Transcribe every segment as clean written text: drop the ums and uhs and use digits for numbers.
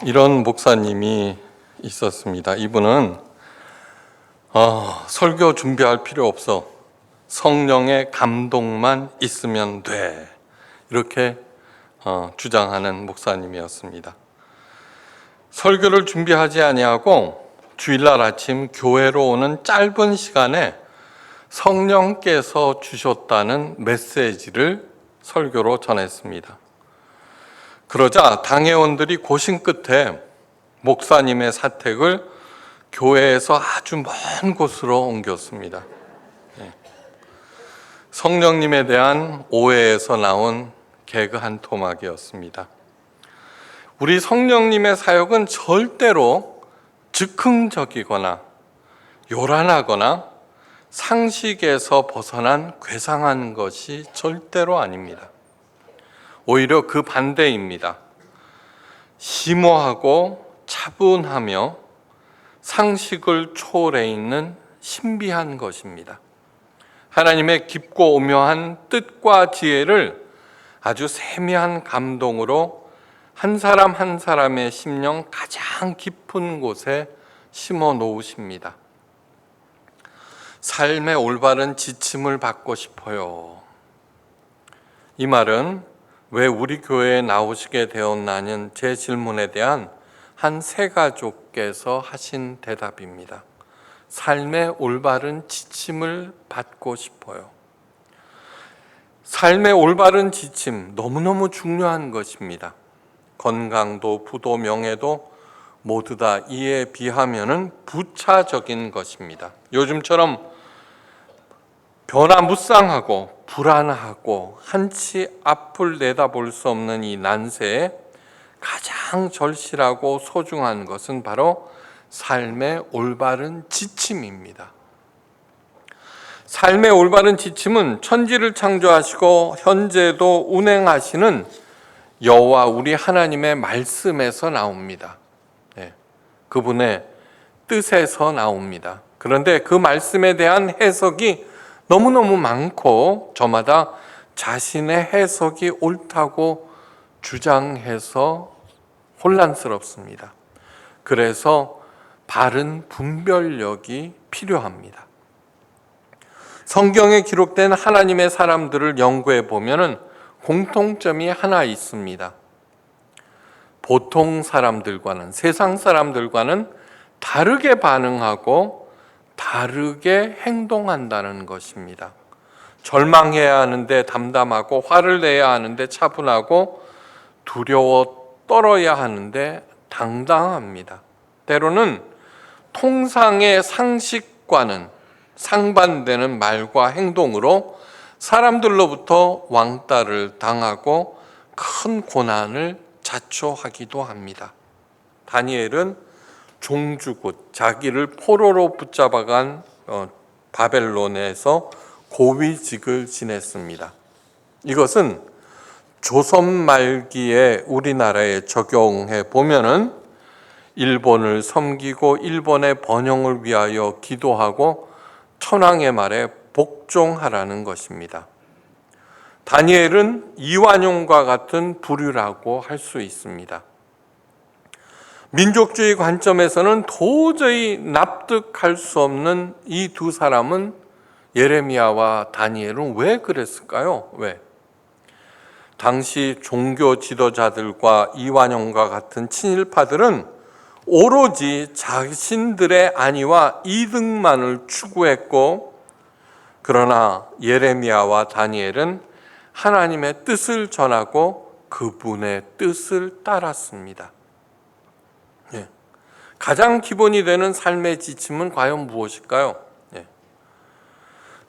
이런 목사님이 있었습니다. 이분은 설교 준비할 필요 없어. 성령의 감동만 있으면 돼. 이렇게 주장하는 목사님이었습니다. 설교를 준비하지 아니하고 주일날 아침 교회로 오는 짧은 시간에 성령께서 주셨다는 메시지를 설교로 전했습니다. 그러자 당회원들이 고심 끝에 목사님의 사택을 교회에서 아주 먼 곳으로 옮겼습니다. 성령님에 대한 오해에서 나온 개그 한 토막이었습니다. 우리 성령님의 사역은 절대로 즉흥적이거나 요란하거나 상식에서 벗어난 괴상한 것이 절대로 아닙니다. 오히려 그 반대입니다. 심오하고 차분하며 상식을 초월해 있는 신비한 것입니다. 하나님의 깊고 오묘한 뜻과 지혜를 아주 세미한 감동으로 한 사람 한 사람의 심령 가장 깊은 곳에 심어 놓으십니다. 삶의 올바른 지침을 받고 싶어요. 이 말은 왜 우리 교회에 나오시게 되었나는 제 질문에 대한 한 세가족께서 하신 대답입니다. 삶의 올바른 지침을 받고 싶어요. 삶의 올바른 지침, 너무너무 중요한 것입니다. 건강도 부도 명예도 모두 다 이에 비하면 부차적인 것입니다. 요즘처럼 변화무쌍하고 불안하고 한치 앞을 내다볼 수 없는 이 난세에 가장 절실하고 소중한 것은 바로 삶의 올바른 지침입니다. 삶의 올바른 지침은 천지를 창조하시고 현재도 운행하시는 여호와 우리 하나님의 말씀에서 나옵니다. 그분의 뜻에서 나옵니다. 그런데 그 말씀에 대한 해석이 너무너무 많고 저마다 자신의 해석이 옳다고 주장해서 혼란스럽습니다. 그래서 바른 분별력이 필요합니다. 성경에 기록된 하나님의 사람들을 연구해 보면 공통점이 하나 있습니다. 보통 사람들과는, 세상 사람들과는 다르게 반응하고 다르게 행동한다는 것입니다. 절망해야 하는데 담담하고, 화를 내야 하는데 차분하고, 두려워 떨어야 하는데 당당합니다. 때로는 통상의 상식과는 상반되는 말과 행동으로 사람들로부터 왕따를 당하고 큰 고난을 자초하기도 합니다. 다니엘은 종주곳, 자기를 포로로 붙잡아간 바벨론에서 고위직을 지냈습니다. 이것은 조선 말기에 우리나라에 적용해 보면은 일본을 섬기고 일본의 번영을 위하여 기도하고 천황의 말에 복종하라는 것입니다. 다니엘은 이완용과 같은 부류라고 할 수 있습니다. 민족주의 관점에서는 도저히 납득할 수 없는 이 두 사람은, 예레미야와 다니엘은 왜 그랬을까요? 왜? 당시 종교 지도자들과 이완용과 같은 친일파들은 오로지 자신들의 안위와 이득만을 추구했고, 그러나 예레미야와 다니엘은 하나님의 뜻을 전하고 그분의 뜻을 따랐습니다. 가장 기본이 되는 삶의 지침은 과연 무엇일까요?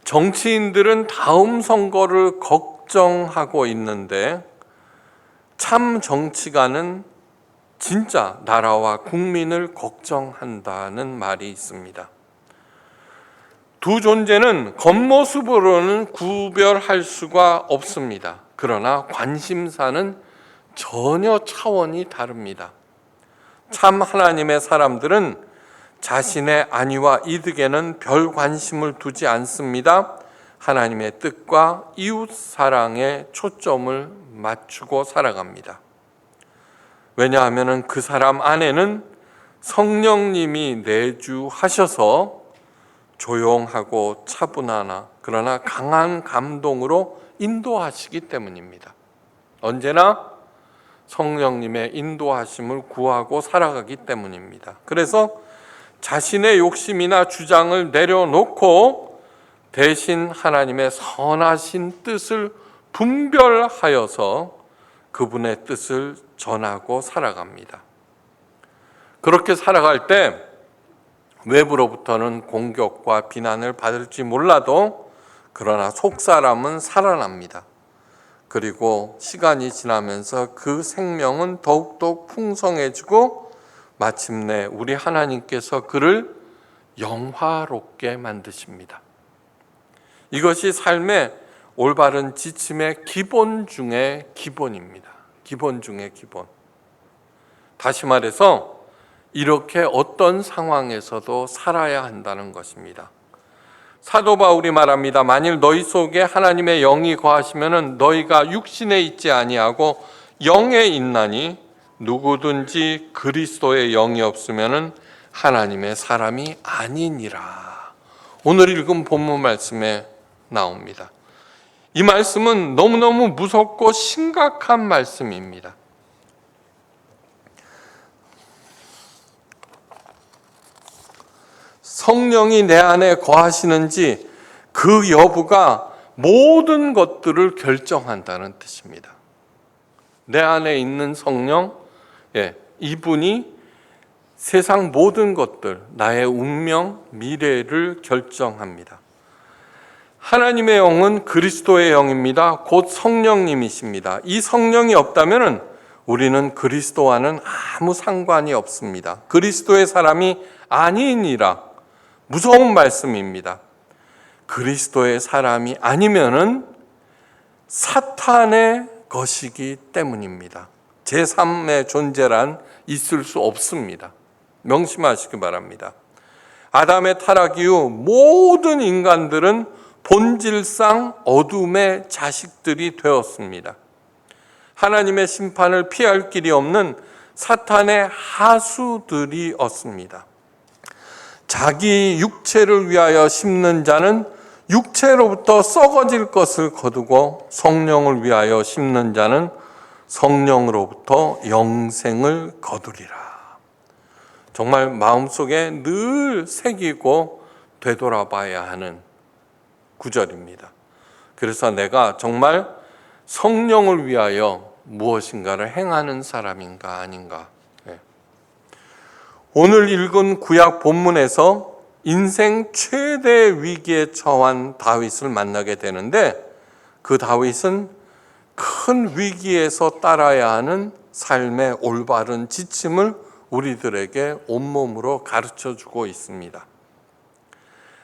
정치인들은 다음 선거를 걱정하고 있는데 참 정치가는 진짜 나라와 국민을 걱정한다는 말이 있습니다. 두 존재는 겉모습으로는 구별할 수가 없습니다. 그러나 관심사는 전혀 차원이 다릅니다. 참 하나님의 사람들은 자신의 안위와 이득에는 별 관심을 두지 않습니다. 하나님의 뜻과 이웃 사랑에 초점을 맞추고 살아갑니다. 왜냐하면 그 사람 안에는 성령님이 내주하셔서 조용하고 차분하나 그러나 강한 감동으로 인도하시기 때문입니다. 언제나 성령님의 인도하심을 구하고 살아가기 때문입니다. 그래서 자신의 욕심이나 주장을 내려놓고 대신 하나님의 선하신 뜻을 분별하여서 그분의 뜻을 전하고 살아갑니다. 그렇게 살아갈 때 외부로부터는 공격과 비난을 받을지 몰라도 그러나 속사람은 살아납니다. 그리고 시간이 지나면서 그 생명은 더욱더 풍성해지고 마침내 우리 하나님께서 그를 영화롭게 만드십니다. 이것이 삶의 올바른 지침의 기본 중의 기본입니다. 기본 중의 기본. 다시 말해서 이렇게 어떤 상황에서도 살아야 한다는 것입니다. 사도 바울이 말합니다. 만일 너희 속에 하나님의 영이 거하시면은 너희가 육신에 있지 아니하고 영에 있나니 누구든지 그리스도의 영이 없으면은 하나님의 사람이 아니니라. 오늘 읽은 본문 말씀에 나옵니다. 이 말씀은 너무너무 무섭고 심각한 말씀입니다. 성령이 내 안에 거하시는지 그 여부가 모든 것들을 결정한다는 뜻입니다. 내 안에 있는 성령, 이분이 세상 모든 것들, 나의 운명, 미래를 결정합니다. 하나님의 영은 그리스도의 영입니다. 곧 성령님이십니다. 이 성령이 없다면 우리는 그리스도와는 아무 상관이 없습니다. 그리스도의 사람이 아니니라. 무서운 말씀입니다. 그리스도의 사람이 아니면은 사탄의 것이기 때문입니다. 제3의 존재란 있을 수 없습니다. 명심하시기 바랍니다. 아담의 타락 이후 모든 인간들은 본질상 어둠의 자식들이 되었습니다. 하나님의 심판을 피할 길이 없는 사탄의 하수들이었습니다. 자기 육체를 위하여 심는 자는 육체로부터 썩어질 것을 거두고 성령을 위하여 심는 자는 성령으로부터 영생을 거두리라. 정말 마음속에 늘 새기고 되돌아봐야 하는 구절입니다. 그래서 내가 정말 성령을 위하여 무엇인가를 행하는 사람인가 아닌가. 오늘 읽은 구약 본문에서 인생 최대 위기에 처한 다윗을 만나게 되는데 그 다윗은 큰 위기에서 따라야 하는 삶의 올바른 지침을 우리들에게 온몸으로 가르쳐주고 있습니다.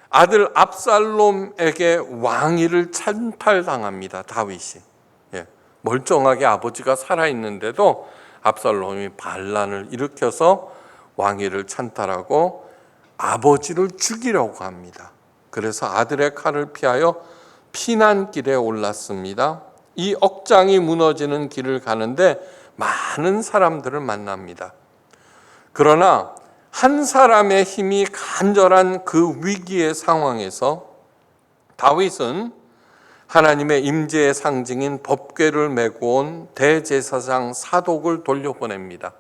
아들 압살롬에게 왕위를 찬탈당합니다. 다윗이. 멀쩡하게 아버지가 살아있는데도 압살롬이 반란을 일으켜서 왕위를 찬탈하고 아버지를 죽이려고 합니다. 그래서 아들의 칼을 피하여 피난길에 올랐습니다. 이 억장이 무너지는 길을 가는데 많은 사람들을 만납니다. 그러나 한 사람의 힘이 간절한 그 위기의 상황에서 다윗은 하나님의 임재의 상징인 법궤를 메고 온 대제사장 사독을 돌려보냅니다.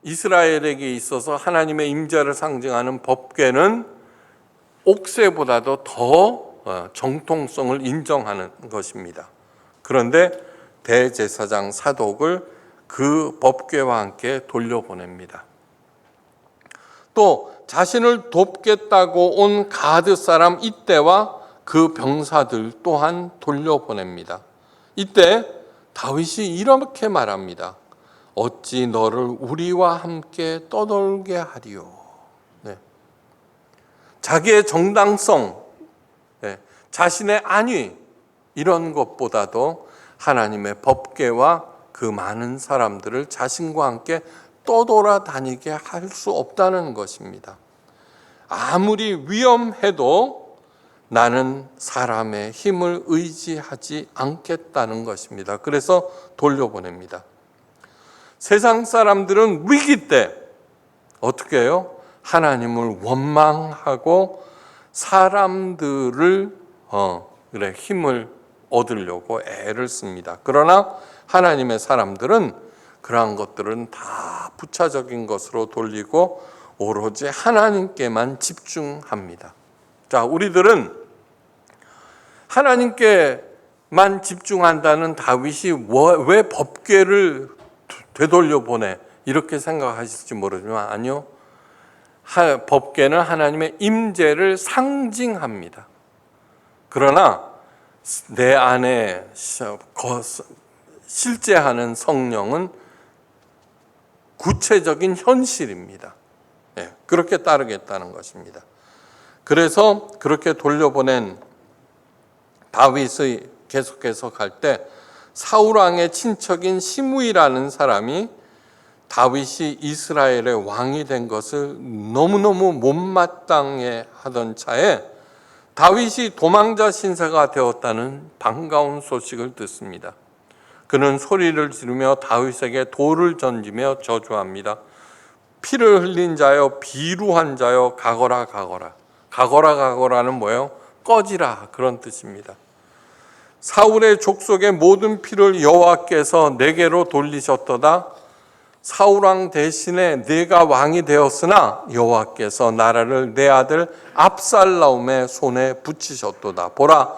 이스라엘에게 있어서 하나님의 임재를 상징하는 법궤는 옥새보다도 더 정통성을 인정하는 것입니다. 그런데 대제사장 사독을 그 법궤와 함께 돌려보냅니다. 또 자신을 돕겠다고 온 가드 사람 이때와 그 병사들 또한 돌려보냅니다. 이때 다윗이 이렇게 말합니다. 어찌 너를 우리와 함께 떠돌게 하리요. 자기의 정당성, 자신의 안위 이런 것보다도 하나님의 법궤와 그 많은 사람들을 자신과 함께 떠돌아다니게 할 수 없다는 것입니다. 아무리 위험해도 나는 사람의 힘을 의지하지 않겠다는 것입니다. 그래서 돌려보냅니다. 세상 사람들은 위기 때 어떻게 해요? 하나님을 원망하고 사람들을 힘을 얻으려고 애를 씁니다. 그러나 하나님의 사람들은 그러한 것들은 다 부차적인 것으로 돌리고 오로지 하나님께만 집중합니다. 자, 우리들은 하나님께만 집중한다는 다윗이 왜 법궤를 되돌려 보내 이렇게 생각하실지 모르지만 아니요. 법궤는 하나님의 임재를 상징합니다. 그러나 내 안에 실제하는 성령은 구체적인 현실입니다. 그렇게 따르겠다는 것입니다. 그래서 그렇게 돌려보낸 다윗의 계속해서 갈 때 사울 왕의 친척인 시므이라는 사람이 다윗이 이스라엘의 왕이 된 것을 너무너무 못마땅해 하던 차에 다윗이 도망자 신세가 되었다는 반가운 소식을 듣습니다. 그는 소리를 지르며 다윗에게 돌을 던지며 저주합니다. 피를 흘린 자여, 비루한 자여, 가거라 가거라. 가거라 가거라는 뭐예요? 꺼지라, 그런 뜻입니다. 사울의 족속의 모든 피를 여호와께서 내게로 돌리셨도다. 사울왕 대신에 내가 왕이 되었으나 여호와께서 나라를 내 아들 압살롬의 손에 붙이셨도다. 보라,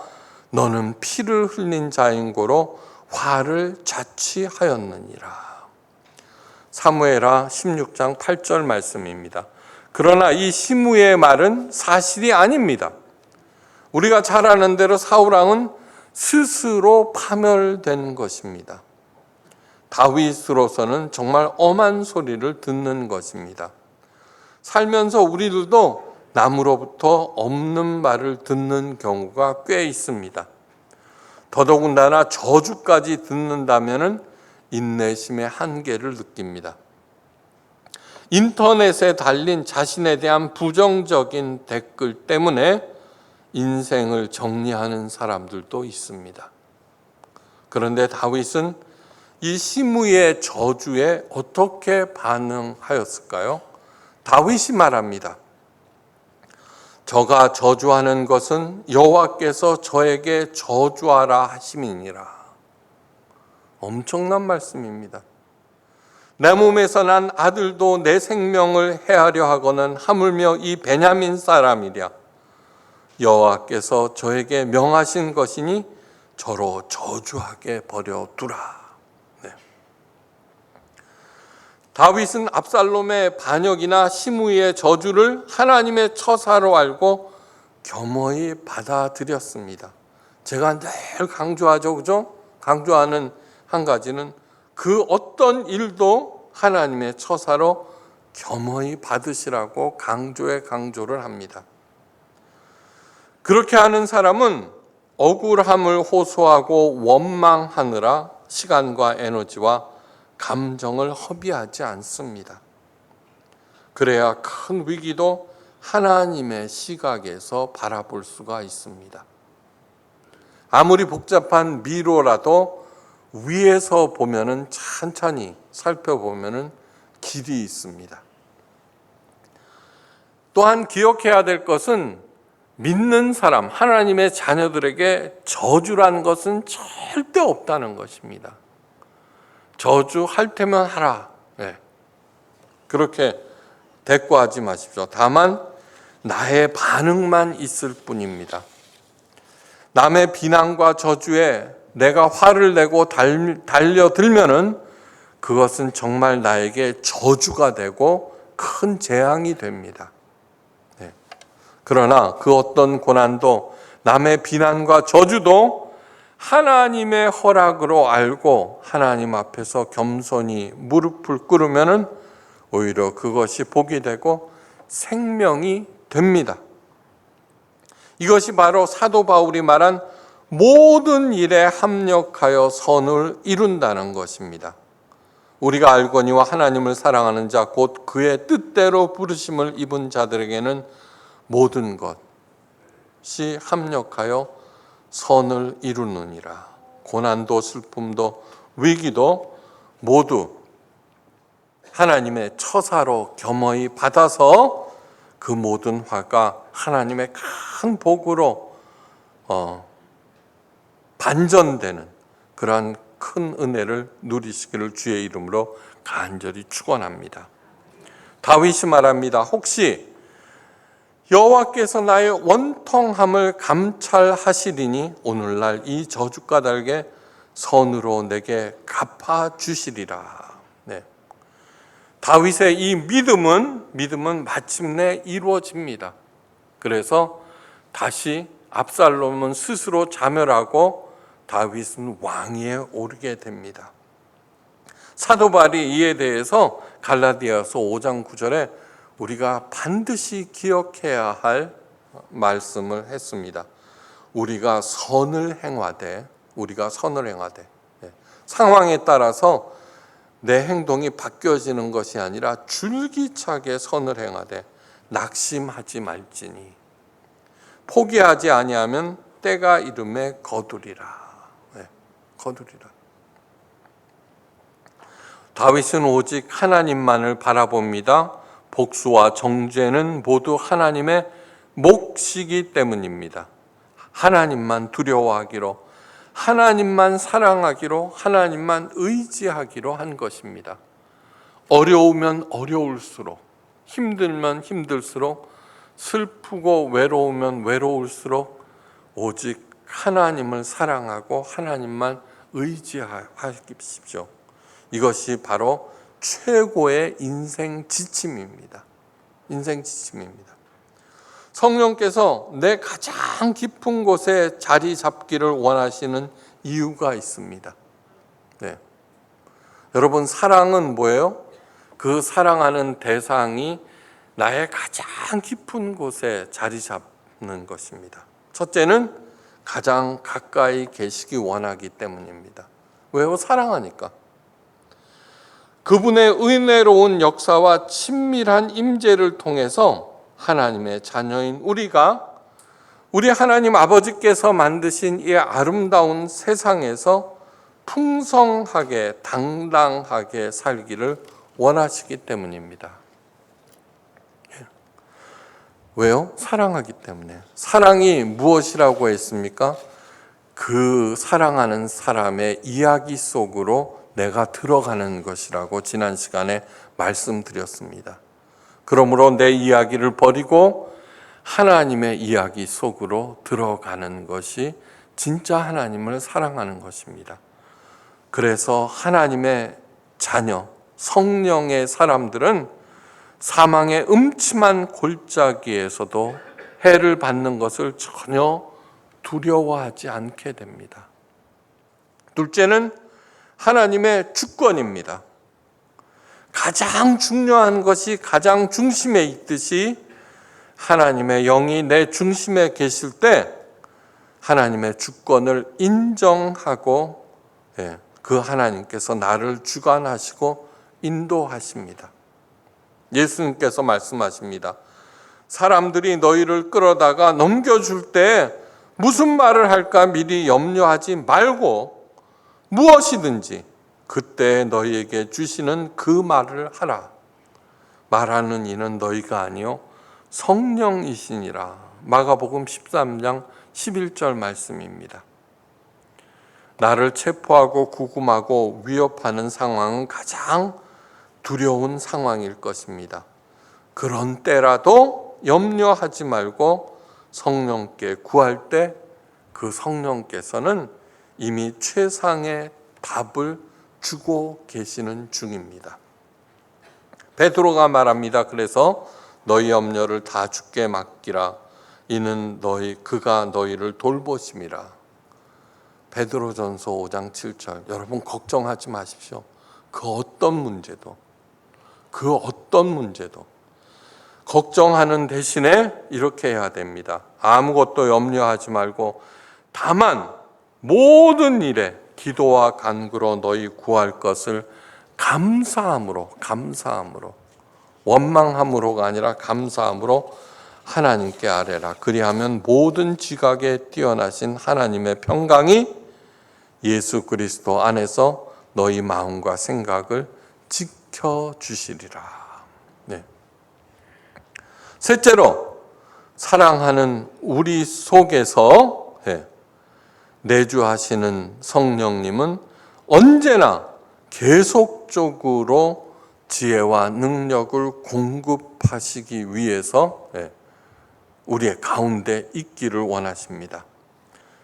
너는 피를 흘린 자인고로 화를 자취하였느니라. 사무엘하 16장 8절 말씀입니다. 그러나 이 시므의 말은 사실이 아닙니다. 우리가 잘 아는 대로 사울왕은 스스로 파멸된 것입니다. 다윗으로서는 정말 엄한 소리를 듣는 것입니다. 살면서 우리들도 남으로부터 없는 말을 듣는 경우가 꽤 있습니다. 더더군다나 저주까지 듣는다면 인내심의 한계를 느낍니다. 인터넷에 달린 자신에 대한 부정적인 댓글 때문에 인생을 정리하는 사람들도 있습니다. 그런데 다윗은 이 시므의 저주에 어떻게 반응하였을까요? 다윗이 말합니다. 저가 저주하는 것은 여호와께서 저에게 저주하라 하심이니라. 엄청난 말씀입니다. 내 몸에서 난 아들도 내 생명을 해하려 하거는 하물며 이 베냐민 사람이랴. 여호와께서 저에게 명하신 것이니 저로 저주하게 버려두라. 네. 다윗은 압살롬의 반역이나 시므이의 저주를 하나님의 처사로 알고 겸허히 받아들였습니다. 제가 늘 강조하죠, 그죠? 강조하는 한 가지는 그 어떤 일도 하나님의 처사로 겸허히 받으시라고 강조를 합니다. 그렇게 하는 사람은 억울함을 호소하고 원망하느라 시간과 에너지와 감정을 허비하지 않습니다. 그래야 큰 위기도 하나님의 시각에서 바라볼 수가 있습니다. 아무리 복잡한 미로라도 위에서 보면은 천천히 살펴보면은 길이 있습니다. 또한 기억해야 될 것은 믿는 사람, 하나님의 자녀들에게 저주라는 것은 절대 없다는 것입니다. 저주할 테면 하라. 네. 그렇게 대꾸하지 마십시오. 다만 나의 반응만 있을 뿐입니다. 남의 비난과 저주에 내가 화를 내고 달려들면은 그것은 정말 나에게 저주가 되고 큰 재앙이 됩니다. 네. 그러나 그 어떤 고난도 남의 비난과 저주도 하나님의 허락으로 알고 하나님 앞에서 겸손히 무릎을 꿇으면은 오히려 그것이 복이 되고 생명이 됩니다. 이것이 바로 사도 바울이 말한 모든 일에 합력하여 선을 이룬다는 것입니다. 우리가 알거니와 하나님을 사랑하는 자 곧 그의 뜻대로 부르심을 입은 자들에게는 모든 것이 합력하여 선을 이루느니라. 고난도 슬픔도 위기도 모두 하나님의 처사로 겸허히 받아서 그 모든 화가 하나님의 큰 복으로 반전되는 그러한 큰 은혜를 누리시기를 주의 이름으로 간절히 축원합니다. 다윗이 말합니다. 혹시 여호와께서 나의 원통함을 감찰하시리니 오늘날 이 저주까닭에 선으로 내게 갚아주시리라. 네. 다윗의 이 믿음은 마침내 이루어집니다. 그래서 다시 압살롬은 스스로 자멸하고 다윗은 왕위에 오르게 됩니다. 사도 바울이 이에 대해서 갈라디아서 5장 9절에 우리가 반드시 기억해야 할 말씀을 했습니다. 우리가 선을 행하되 상황에 따라서 내 행동이 바뀌어지는 것이 아니라 줄기차게 선을 행하되 낙심하지 말지니 포기하지 아니하면 때가 이름에 거두리라. 거두리라. 다윗은 오직 하나님만을 바라봅니다. 복수와 정죄는 모두 하나님의 몫이기 때문입니다. 하나님만 두려워하기로, 하나님만 사랑하기로, 하나님만 의지하기로 한 것입니다. 어려우면 어려울수록, 힘들면 힘들수록, 슬프고 외로우면 외로울수록 오직 하나님을 사랑하고 하나님만 의지하십시오. 이것이 바로 최고의 인생 지침입니다. 인생 지침입니다. 성령께서 내 가장 깊은 곳에 자리 잡기를 원하시는 이유가 있습니다. 네. 여러분, 사랑은 뭐예요? 그 사랑하는 대상이 나의 가장 깊은 곳에 자리 잡는 것입니다. 첫째는 가장 가까이 계시기 원하기 때문입니다. 왜요? 사랑하니까. 그분의 은혜로운 역사와 친밀한 임재를 통해서 하나님의 자녀인 우리 하나님 아버지께서 만드신 이 아름다운 세상에서 풍성하게 당당하게 살기를 원하시기 때문입니다. 왜요? 사랑하기 때문에. 사랑이 무엇이라고 했습니까? 그 사랑하는 사람의 이야기 속으로 내가 들어가는 것이라고 지난 시간에 말씀드렸습니다. 그러므로 내 이야기를 버리고 하나님의 이야기 속으로 들어가는 것이 진짜 하나님을 사랑하는 것입니다. 그래서 하나님의 자녀, 성령의 사람들은 사망의 음침한 골짜기에서도 해를 받는 것을 전혀 두려워하지 않게 됩니다. 둘째는 하나님의 주권입니다. 가장 중요한 것이 가장 중심에 있듯이 하나님의 영이 내 중심에 계실 때 하나님의 주권을 인정하고 그 하나님께서 나를 주관하시고 인도하십니다. 예수님께서 말씀하십니다. 사람들이 너희를 끌어다가 넘겨줄 때 무슨 말을 할까 미리 염려하지 말고 무엇이든지 그때 너희에게 주시는 그 말을 하라. 말하는 이는 너희가 아니요 성령이시니라. 마가복음 13장 11절 말씀입니다. 나를 체포하고 구금하고 위협하는 상황은 가장 두려운 상황일 것입니다. 그런 때라도 염려하지 말고 성령께 구할 때 그 성령께서는 이미 최상의 답을 주고 계시는 중입니다. 베드로가 말합니다. 그래서 너희 염려를 다 주께 맡기라. 이는 그가 너희를 돌보심이라. 베드로전서 5장 7절. 여러분 걱정하지 마십시오. 그 어떤 문제도 걱정하는 대신에 이렇게 해야 됩니다. 아무것도 염려하지 말고 다만 모든 일에 기도와 간구로 너희 구할 것을 감사함으로 원망함으로가 아니라 감사함으로 하나님께 아뢰라. 그리하면 모든 지각에 뛰어나신 하나님의 평강이 예수 그리스도 안에서 너희 마음과 생각을 지켜주시리라. 네. 셋째로, 사랑하는 우리 속에서 내주하시는 성령님은 언제나 계속적으로 지혜와 능력을 공급하시기 위해서 우리의 가운데 있기를 원하십니다.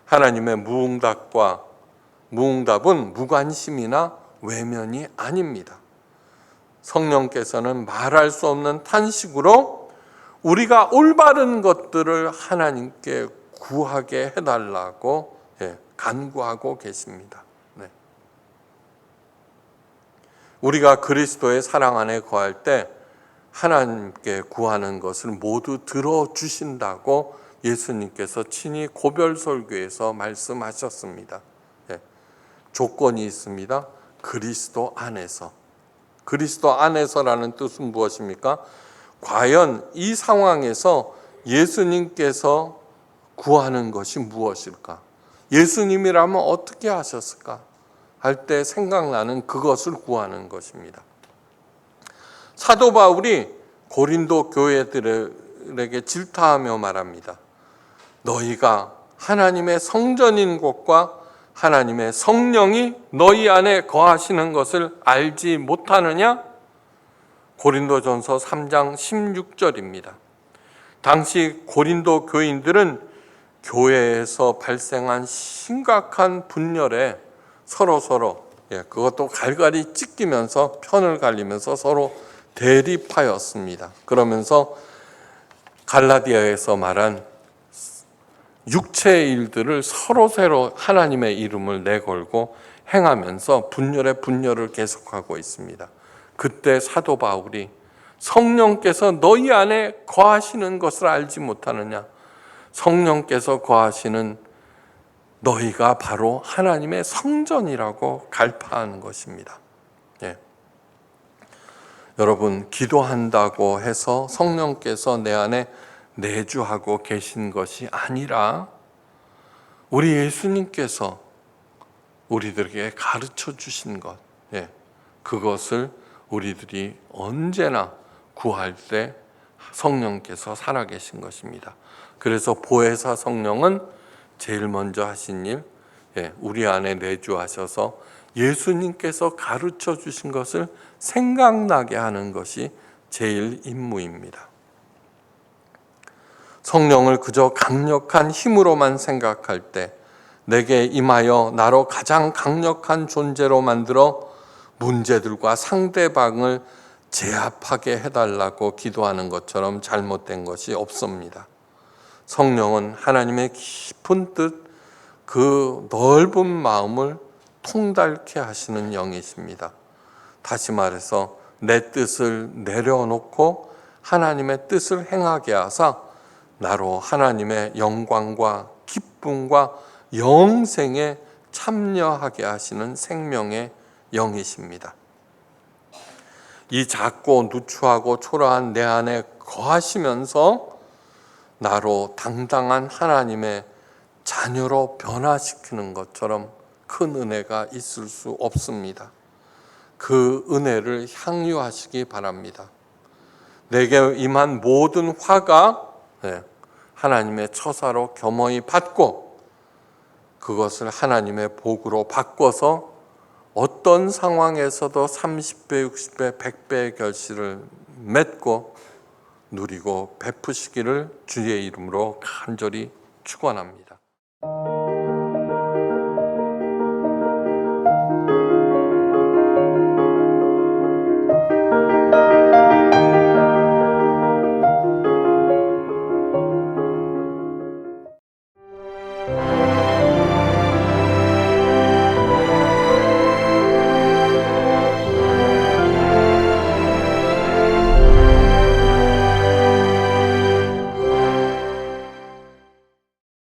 하나님의 무응답은 무관심이나 외면이 아닙니다. 성령께서는 말할 수 없는 탄식으로 우리가 올바른 것들을 하나님께 구하게 해달라고 간구하고 계십니다. 네. 우리가 그리스도의 사랑 안에 거할 때 하나님께 구하는 것을 모두 들어주신다고 예수님께서 친히 고별설교에서 말씀하셨습니다. 조건이 있습니다. 그리스도 안에서. 그리스도 안에서라는 뜻은 무엇입니까? 과연 이 상황에서 예수님께서 구하는 것이 무엇일까? 예수님이라면 어떻게 하셨을까? 할 때 생각나는 그것을 구하는 것입니다. 사도 바울이 고린도 교회들에게 질타하며 말합니다. 너희가 하나님의 성전인 곳과 하나님의 성령이 너희 안에 거하시는 것을 알지 못하느냐? 고린도전서 3장 16절입니다. 당시 고린도 교인들은 교회에서 발생한 심각한 분열에 서로 그것도 갈갈이 찢기면서 편을 갈리면서 서로 대립하였습니다. 그러면서 갈라디아에서 말한 육체의 일들을 서로 하나님의 이름을 내걸고 행하면서 분열을 계속하고 있습니다. 그때 사도 바울이 성령께서 너희 안에 거하시는 것을 알지 못하느냐? 성령께서 거하시는 너희가 바로 하나님의 성전이라고 갈파하는 것입니다. 여러분, 기도한다고 해서 성령께서 내 안에 내주하고 계신 것이 아니라 우리 예수님께서 우리들에게 가르쳐 주신 것, 그것을 우리들이 언제나 구할 때 성령께서 살아계신 것입니다. 그래서 보혜사 성령은 제일 먼저 하신 일, 우리 안에 내주하셔서 예수님께서 가르쳐 주신 것을 생각나게 하는 것이 제일 임무입니다. 성령을 그저 강력한 힘으로만 생각할 때 내게 임하여 나로 가장 강력한 존재로 만들어 문제들과 상대방을 제압하게 해달라고 기도하는 것처럼 잘못된 것이 없습니다. 성령은 하나님의 깊은 뜻, 그 넓은 마음을 통달케 하시는 영이십니다. 다시 말해서 내 뜻을 내려놓고 하나님의 뜻을 행하게 하사 나로 하나님의 영광과 기쁨과 영생에 참여하게 하시는 생명의 영이십니다. 이 작고 누추하고 초라한 내 안에 거하시면서 나로 당당한 하나님의 자녀로 변화시키는 것처럼 큰 은혜가 있을 수 없습니다. 그 은혜를 향유하시기 바랍니다. 내게 임한 모든 화가 하나님의 처사로 겸허히 받고 그것을 하나님의 복으로 바꿔서 어떤 상황에서도 30배, 60배, 100배의 결실을 맺고 누리고 베푸시기를 주의 이름으로 간절히 축원합니다.